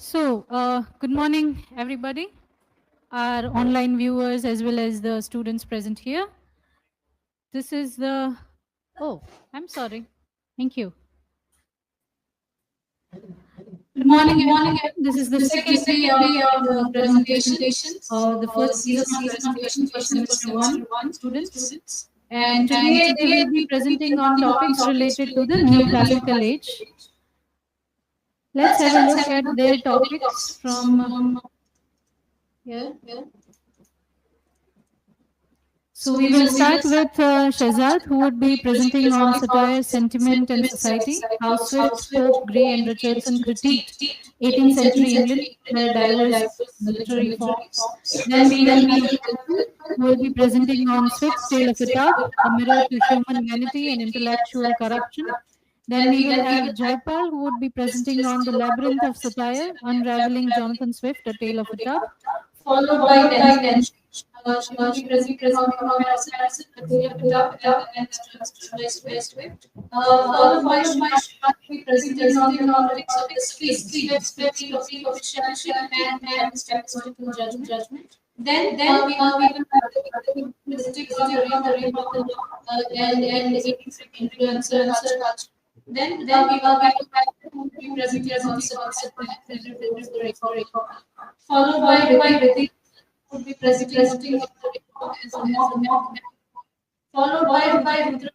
Good morning, everybody, our online viewers as well as the students present here. This is the, oh, I'm sorry. Thank you. Good morning, everyone. This is the second day of the presentations. The first season of presentation for semester 1 students. And today they will be presenting on topics related to the neoclassical age. Let's have a look at their topics from here. So we will start with Shehzad, who would be presenting on satire, sentiment, and society, how Swift, Pope, Gray, and Richardson critiqued 18th century England, their diverse literary forms. Then we will have Dimple, who will be presenting on Swift's Tale of a Tub, a mirror to human vanity and intellectual corruption. Then we will have Jaipal, who would be presenting on the labyrinth of satire, unraveling Jonathan Swift, A Tale of a Tub, followed by Denzel. She will be presenting on comparison, A Tale of a Tub, and Swift. Followed by Shima, she will be presenting on the politics of history, Swift's of censorship and statistical judgment. Then we will have the presenting on the reign of the and influencer culture. Then we will be presenting on followed by Ritik would be presenting on the mock, followed by Rudra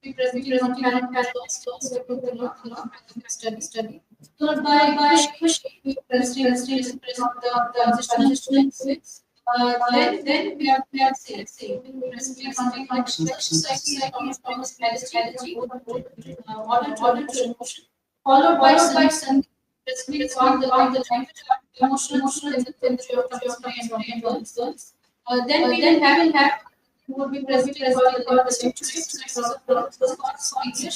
be presenting on canon study. Followed by Kush be presenting on the transitional physics. Then we have presenting something like society like Thomas Elegy, order to emotion. Followed by some presenting on the emotional intelligence of and girls. Then we will have who will be presenting about the centuries of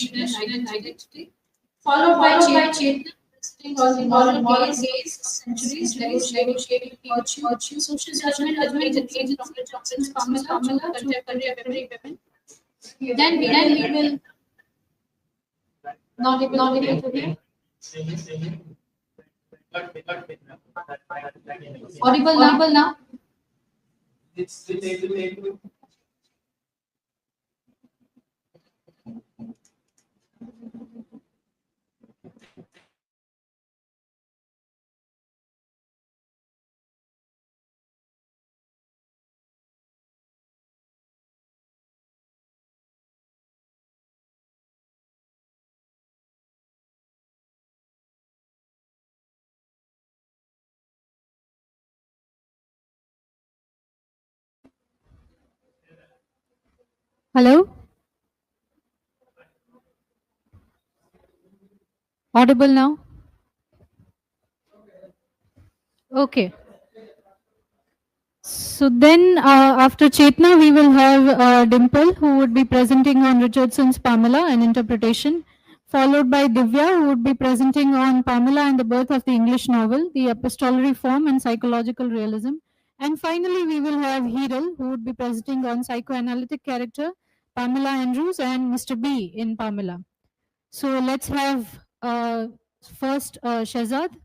English and identity. Followed by Chetna presenting on the moral gaze of centuries, negotiating virtue, social judgment, intelligence of Richardson's Pamela, contemporary women. Then we will not able to hear. Audible now. Hello? Audible now? Okay. So then after Chetna, we will have Dimple, who would be presenting on Richardson's Pamela, an interpretation, followed by Divya, who would be presenting on Pamela and the birth of the English novel, the epistolary form and psychological realism. And finally, we will have Hiral, who would be presenting on psychoanalytic character, Pamela Andrews, and Mr. B in Pamela. So let's have first Shehzad.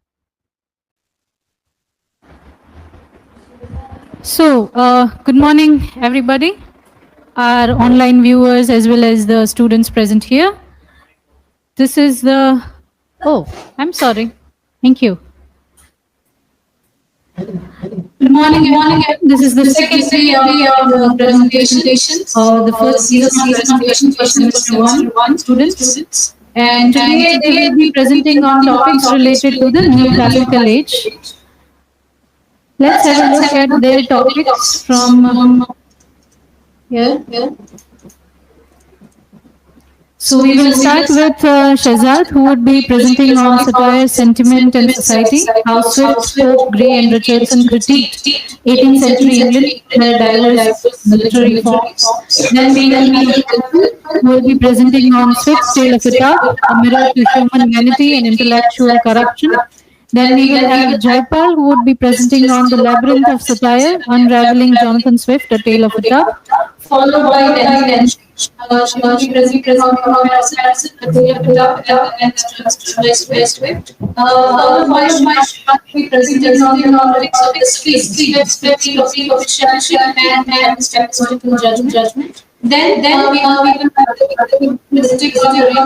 Good morning, everybody, our online viewers as well as the students present here. This is the, oh, I'm sorry. Thank you. Good morning. This is the second day of the presentations. The first season of presentation for semester 1 students. And today they will be presenting on topics related to the neoclassical age. Let's have a look at their topics from here. So we will start with Shehzad, who would be presenting on satire, sentiment, and society, how Swift, Pope, Gray, and Richardson critiqued 18th century England, their diverse literary forms. Then we will have Dimple, who will be presenting on Swift's Tale of a Tub, a mirror to human vanity and intellectual corruption. Then we will have Jaipal, who would be presenting on the labyrinth of satire, unraveling Jonathan Swift, A Tale of a Tub, followed by Denzel. She will be presenting on comparison, and west wit. Followed by she will be presenting on the politics of the speech of officialship and statistical judgment. Then we will have the statistics of the real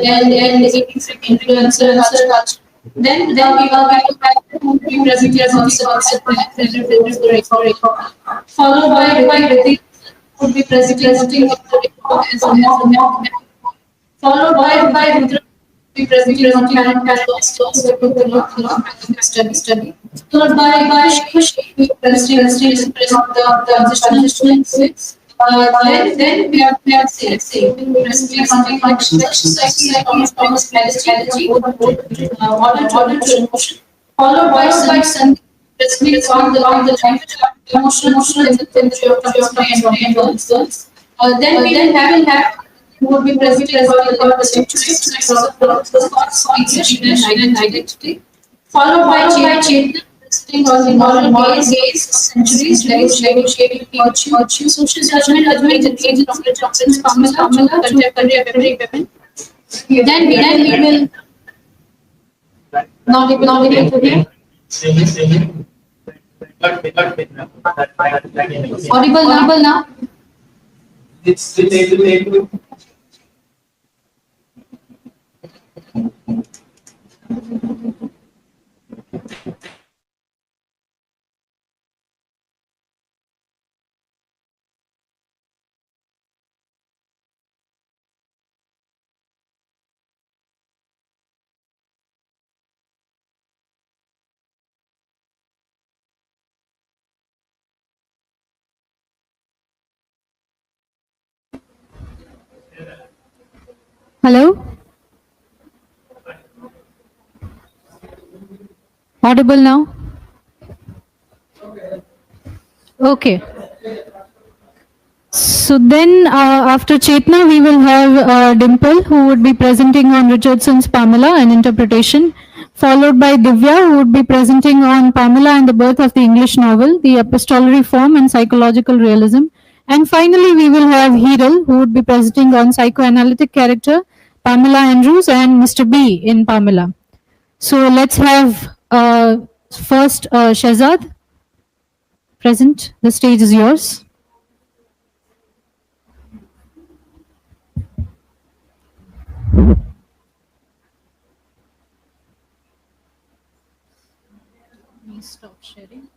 and influencer culture. Then we will be presenting on the rhetoric, followed by the would be presenting of the report as a mock, followed by Rudra be presenting on characters study. Followed by Kushi be presenting the transitional physics. Then we have presenting something like society like Thomas strategy, order to emotion, followed by some presenting on the language emotional intelligence of and girls. Then we will have who would be presenting about the centuries of English and identity, followed by Chaitanya presenting on the moral gaze, centuries, negotiating virtue, social judgment, and agent of Richardson's Pamela, contemporary women. Then we will not able to hear. Audible now. It's able. Hello? Audible now? Okay. So then after Chetna, we will have Dimple, who would be presenting on Richardson's Pamela, an interpretation, followed by Divya, who would be presenting on Pamela and the birth of the English novel, the epistolary form and psychological realism. And finally, we will have Hiral, who would be presenting on psychoanalytic character, Pamela Andrews and Mr. B in Pamela. So let's have first Shehzad present. The stage is yours. Please stop sharing.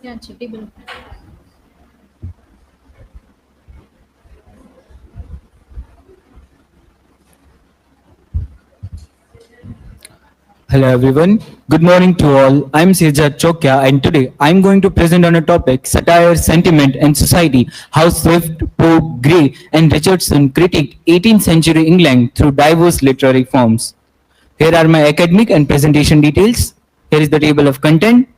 Yeah, table. Hello everyone, good morning to all. I'm Sejat Chokya and today I'm going to present on a topic satire, sentiment and society, how Swift, Pope, Gray and Richardson critiqued 18th century England through diverse literary forms. Here are my academic and presentation details. Here is the table of content.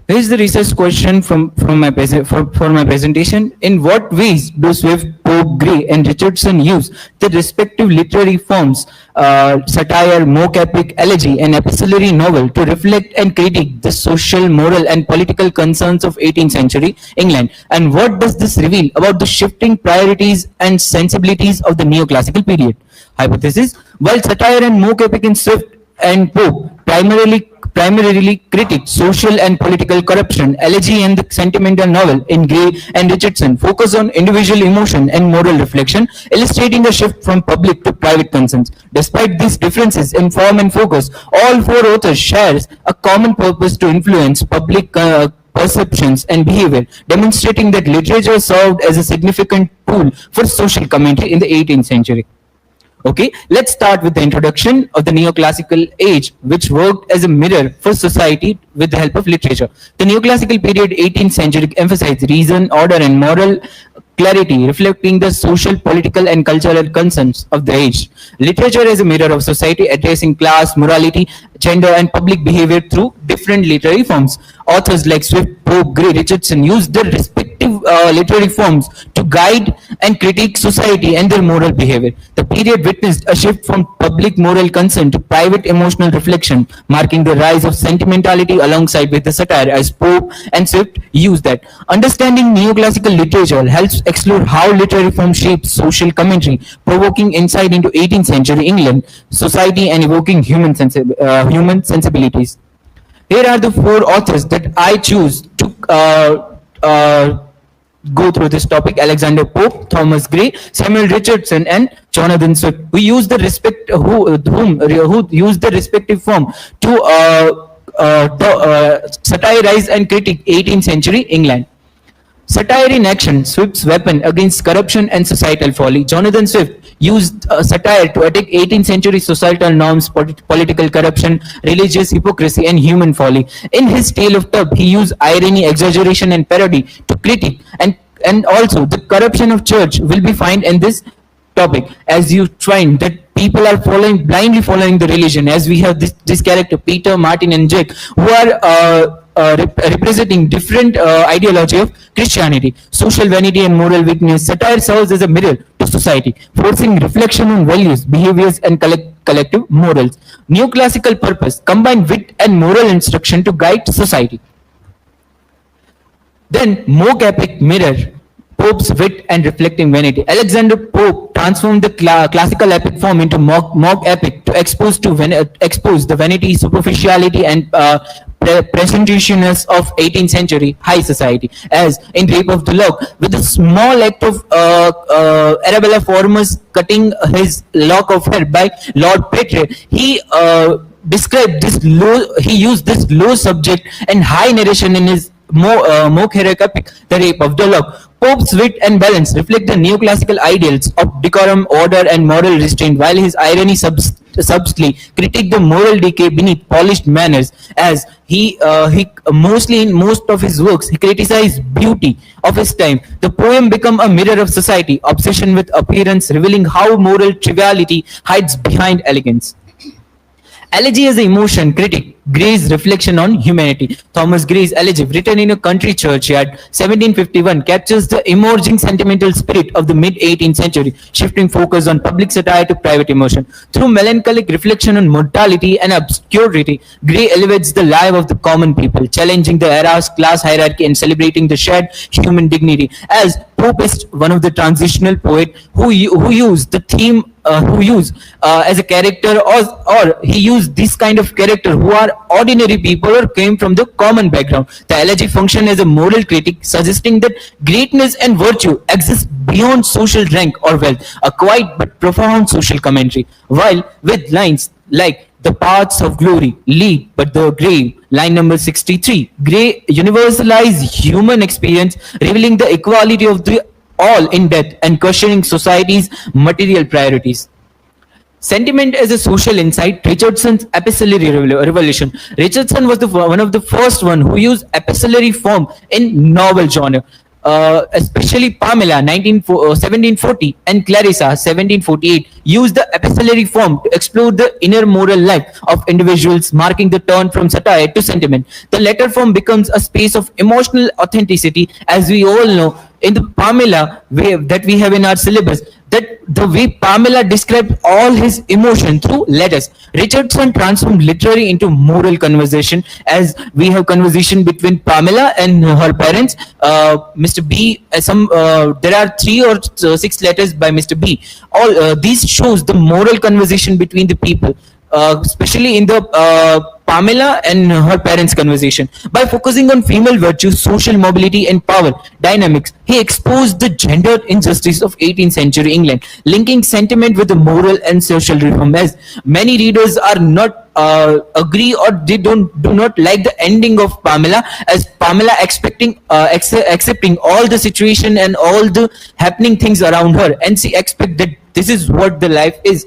Here is the research question for my presentation. In what ways do Swift, Pope, Gray, and Richardson use the respective literary forms, satire, mock epic, elegy, and epistolary novel to reflect and critique the social, moral, and political concerns of 18th century England? And what does this reveal about the shifting priorities and sensibilities of the neoclassical period? Hypothesis: while satire and mock epic in Swift and Pope primarily critique social and political corruption, Elegy and the sentimental novel in Gray and Richardson focus on individual emotion and moral reflection, illustrating a shift from public to private concerns. Despite these differences in form and focus, all four authors share a common purpose to influence public perceptions and behavior, demonstrating that literature served as a significant tool for social commentary in the 18th century. Okay, let's start with the introduction of the neoclassical age, which worked as a mirror for society with the help of literature. The neoclassical period, 18th century, emphasized reason, order, and moral clarity, reflecting the social, political, and cultural concerns of the age. Literature is a mirror of society, addressing class, morality, gender, and public behavior through different literary forms. Authors like Swift, Pope, Gray, Richardson used their respective literary forms to guide and critique society and their moral behavior. The period witnessed a shift from public moral concern to private emotional reflection, marking the rise of sentimentality alongside with the satire as Pope and Swift used that. Understanding neoclassical literature helps explore how literary form shapes social commentary, provoking insight into 18th century England society and evoking human sensibilities. Here are the four authors that I choose to go through this topic: Alexander Pope, Thomas Gray, Samuel Richardson, and Jonathan Swift, who use the who use the respective form to satirize and critique 18th century England. Satire in action, Swift's weapon against corruption and societal folly. Jonathan Swift used satire to attack 18th century societal norms, political corruption, religious hypocrisy, and human folly. In his Tale of Tub, he used irony, exaggeration, and parody to critique and also the corruption of church will be found in this topic, as you find that people are blindly following the religion, as we have this character Peter, Martin, and Jack, who are representing different ideology of Christianity. Social vanity and moral weakness. Satire serves as a mirror to society, forcing reflection on values, behaviors, and collective morals. Neoclassical purpose combine wit and moral instruction to guide society. Then mock epic mirror Pope's wit and reflecting vanity. Alexander Pope transformed the classical epic form into mock epic to expose the vanity, superficiality, and presentatiousness of 18th century high society, as in Rape of the Lock, with a small act of Arabella Formus cutting his lock of hair by Lord Petre. He described this low. He used this low subject and high narration in his mock heroic epic, The Rape of the Lock. Pope's wit and balance reflect the neoclassical ideals of decorum, order, and moral restraint, while his irony subtly critique the moral decay beneath polished manners, as he mostly in most of his works he criticized beauty of his time. The poem become a mirror of society, obsession with appearance, revealing how moral triviality hides behind elegance. Elegy as an emotion critic, Gray's reflection on humanity. Thomas Gray's Elegy, written in a country churchyard, 1751, captures the emerging sentimental spirit of the mid-18th century, shifting focus on public satire to private emotion. Through melancholic reflection on mortality and obscurity, Gray elevates the life of the common people, challenging the era's class hierarchy and celebrating the shared human dignity. As Pope is one of the transitional poets who use the theme as a character, or he used this kind of character who are ordinary people or came from the common background. The elegy function as a moral critic, suggesting that greatness and virtue exist beyond social rank or wealth, a quiet but profound social commentary. While with lines like "the paths of glory lead but the grave," line number 63, Gray universalized human experience, revealing the equality of the all in death and questioning society's material priorities. Sentiment as a social insight, Richardson's epistolary revolution. Richardson was one of the first one who used epistolary form in novel genre. Especially Pamela 1740 and Clarissa 1748 used the epistolary form to explore the inner moral life of individuals, marking the turn from satire to sentiment. The latter form becomes a space of emotional authenticity, as we all know in the Pamela way that we have in our syllabus, that the way Pamela described all his emotion through letters. Richardson transformed literary into moral conversation, as we have conversation between Pamela and her parents, Mr. B. There are 3 or 6 letters by Mr. B. All these shows the moral conversation between the people, especially in the Pamela and her parents' conversation. By focusing on female virtues, social mobility, and power dynamics, he exposed the gendered injustice of 18th century England, linking sentiment with the moral and social reform. As many readers are not agree, or they do not like the ending of Pamela, as Pamela accepting all the situation and all the happening things around her, and she expect that this is what the life is.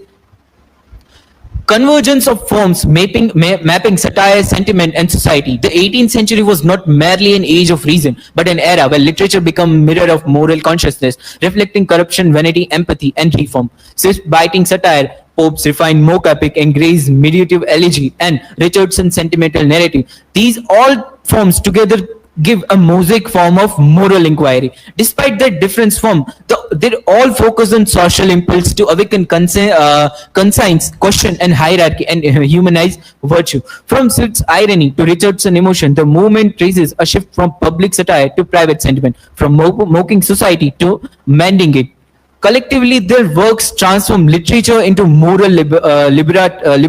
Convergence of forms mapping satire, sentiment, and society. The 18th century was not merely an age of reason, but an era where literature became a mirror of moral consciousness, reflecting corruption, vanity, empathy, and reform. Swift biting satire, Pope's refined mock epic, and Gray's meditative elegy, and Richardson's sentimental narrative. These all forms together give a mosaic form of moral inquiry. Despite their difference form, they all focus on social impulse to awaken conscience, question and hierarchy, and humanize virtue. From Swift's irony to Richardson's emotion, the movement traces a shift from public satire to private sentiment, from mocking society to mending it. Collectively, their works transform literature into moral liberatory,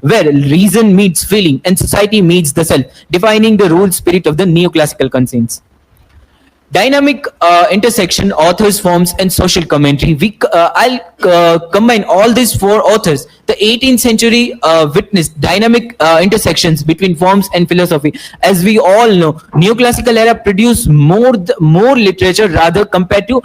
where reason meets feeling and society meets the self, defining the rule spirit of the neoclassical conscience. Dynamic intersection, authors, forms, and social commentary. I'll combine all these four authors. The 18th century witnessed dynamic intersections between forms and philosophy. As we all know, neoclassical era produced more literature rather compared to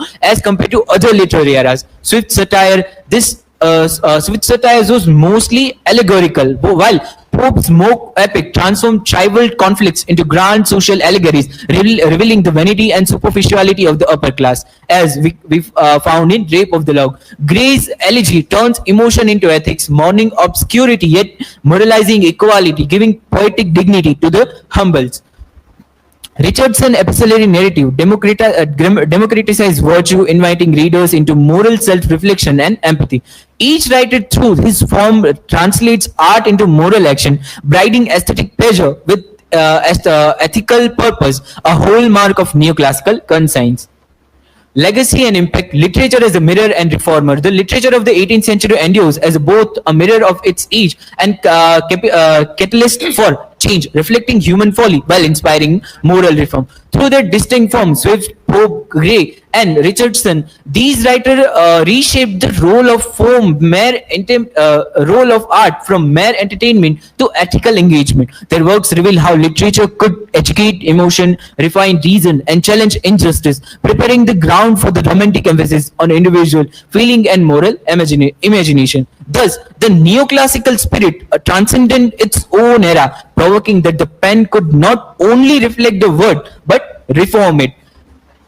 other literary eras. Swift satire. Swift satire was mostly allegorical, while Pope's mock epic transformed trivial conflicts into grand social allegories, revealing the vanity and superficiality of the upper class, as we found in Rape of the Lock. Gray's Elegy turns emotion into ethics, mourning obscurity yet moralizing equality, giving poetic dignity to the humbles. Richardson's epistolary narrative democratized virtue, inviting readers into moral self-reflection and empathy. Each writer through his form translates art into moral action, briding aesthetic pleasure with ethical purpose, a hallmark of neoclassical conscience. Legacy and impact. Literature as a mirror and reformer. The literature of the 18th century endures as both a mirror of its age and catalyst for change, reflecting human folly while inspiring moral reform. Through their distinct forms, Swift, Pope, Gray, and Richardson, these writers reshaped the role of role of art from mere entertainment to ethical engagement. Their works reveal how literature could educate emotion, refine reason, and challenge injustice, preparing the ground for the romantic emphasis on individual feeling and moral imagination. Thus, the neoclassical spirit transcended its own era, provoking that the pen could not only reflect the word but reform it.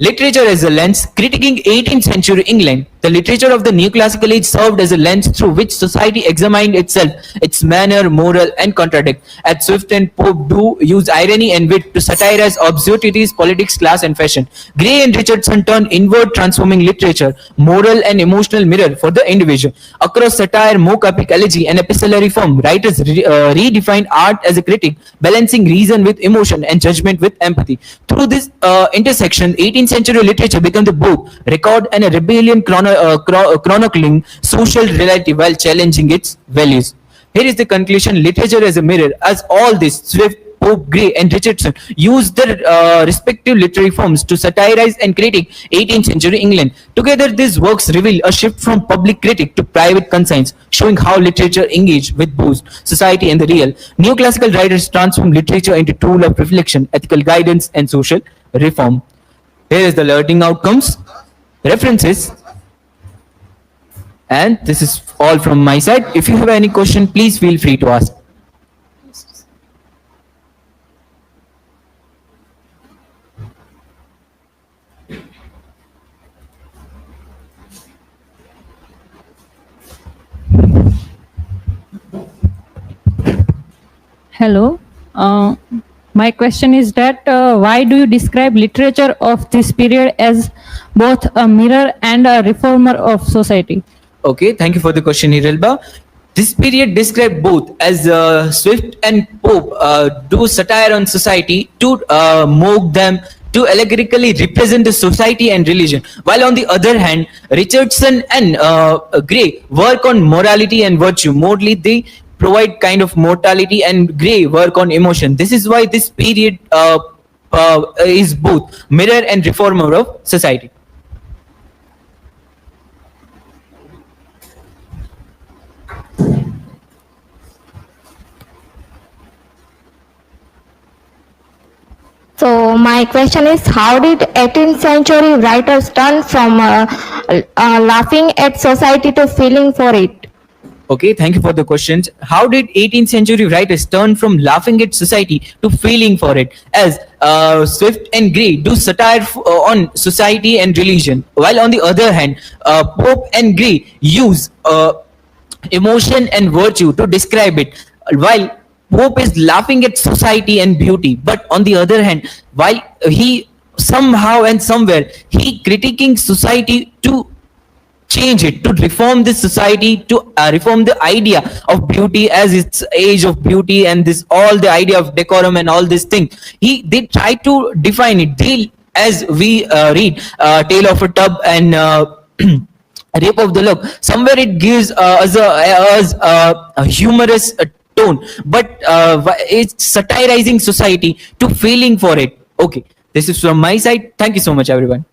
Literature as a lens. Critiquing 18th century England, the literature of the neoclassical age served as a lens through which society examined itself, its manner, moral, and contradict. As Swift and Pope do use irony and wit to satirize absurdities, politics, class, and fashion. Gray and Richardson turned inward, transforming literature, moral and emotional mirror for the individual. Across satire, mock epic, elegy, and epistolary form, writers redefined art as a critic, balancing reason with emotion and judgment with empathy. Through this intersection, 18th century literature became the both record and a rebellion chronicling social reality while challenging its values. Here is the conclusion. Literature as a mirror. As all this, Swift, Pope, Gray, and Richardson used their respective literary forms to satirize and critique 18th century England. Together, these works reveal a shift from public critic to private conscience, showing how literature engaged with both society and the real. Neoclassical writers transformed literature into a tool of reflection, ethical guidance, and social reform. Here is the learning outcomes, references, and this is all from my side. If you have any question, please feel free to ask. Hello. My question is that why do you describe literature of this period as both a mirror and a reformer of society? Okay, thank you for the question, Hiralba. This period described both as Swift and Pope do satire on society to mock them, to allegorically represent the society and religion, while on the other hand, Richardson and Gray work on morality and virtue. Mostly they provide kind of mortality, and Gray work on emotion. This is why this period is both mirror and reformer of society. So my question is, how did 18th century writers turn from laughing at society to feeling for it? Okay, thank you for the questions. How did 18th century writers turn from laughing at society to feeling for it? As Swift and Gray do satire on society and religion, while on the other hand, Pope and Gray use emotion and virtue to describe it, while Pope is laughing at society and beauty, but on the other hand, while he somehow and somewhere he critiquing society to change it, to reform this society, to reform the idea of beauty as its age of beauty, and this all the idea of decorum and all this thing. They try to define it. They, as we read Tale of a Tub and Rape of the Lock, somewhere it gives us a humorous tone, but it's satirizing society to feeling for it. Okay, this is from my side. Thank you so much, everyone.